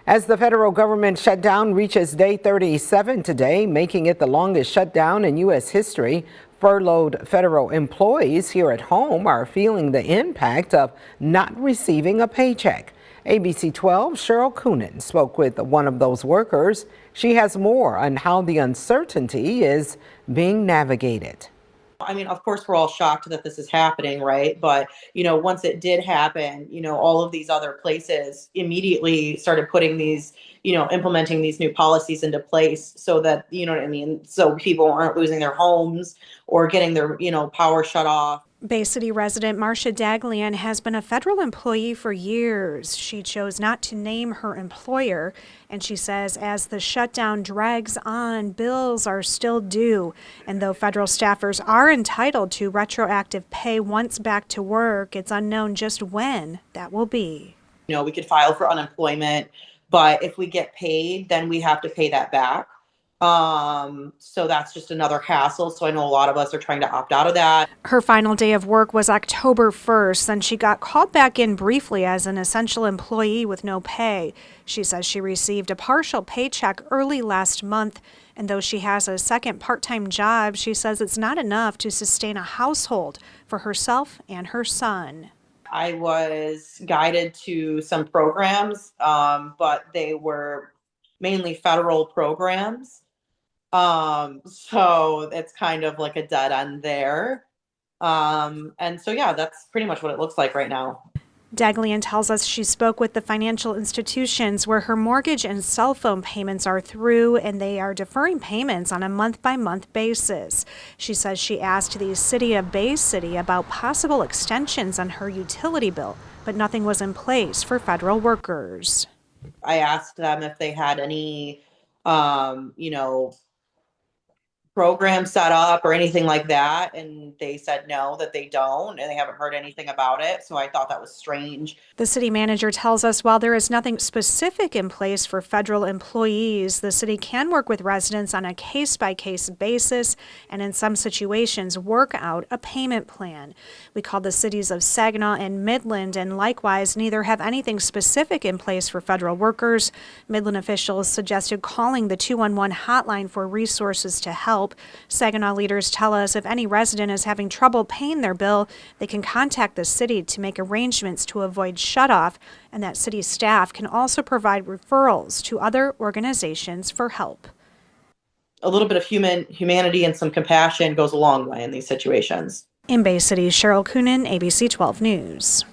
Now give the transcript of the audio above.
As the federal government shutdown reaches day 37 today, making it the longest shutdown in U.S. history, furloughed federal employees here at home are feeling the impact of not receiving a paycheck. ABC 12's Cheryl Coonan spoke with one of those workers. She has more on how the uncertainty is being navigated. I mean, of course, we're all shocked that this is happening, right? But, once it did happen, all of these other places immediately started putting these, implementing these new policies into place so that, you know what I mean? So people aren't losing their homes or getting their, power shut off. Bay City resident Marcia Daglian has been a federal employee for years. She chose not to name her employer, and she says as the shutdown drags on, bills are still due. And though federal staffers are entitled to retroactive pay once back to work, it's unknown just when that will be. We could file for unemployment, but if we get paid, then we have to pay that back. So that's just another hassle. So I know a lot of us are trying to opt out of that. Her final day of work was October 1st, and she got called back in briefly as an essential employee with no pay. She says she received a partial paycheck early last month, and though she has a second part-time job, she says it's not enough to sustain a household for herself and her son. I was guided to some programs, but they were mainly federal programs. So it's kind of like a dead end there. And so, yeah, that's pretty much what it looks like right now. Daglian tells us she spoke with the financial institutions where her mortgage and cell phone payments are through, and they are deferring payments on a month-by-month basis. She says she asked the city of Bay City about possible extensions on her utility bill, but nothing was in place for federal workers. I asked them if they had any, program set up or anything like that, and they said no, that they don't, and they haven't heard anything about it. So I thought that was strange. The city manager tells us while there is nothing specific in place for federal employees, the city can work with residents on a case-by-case basis and in some situations work out a payment plan. We called the cities of Saginaw and Midland, and likewise neither have anything specific in place for federal workers. Midland officials suggested calling the 211 hotline for resources to help. Saginaw leaders tell us if any resident is having trouble paying their bill, they can contact the city to make arrangements to avoid shutoff, and that city staff can also provide referrals to other organizations for help. A little bit of humanity and some compassion goes a long way in these situations. In Bay City, Cheryl Coonan, ABC 12 News.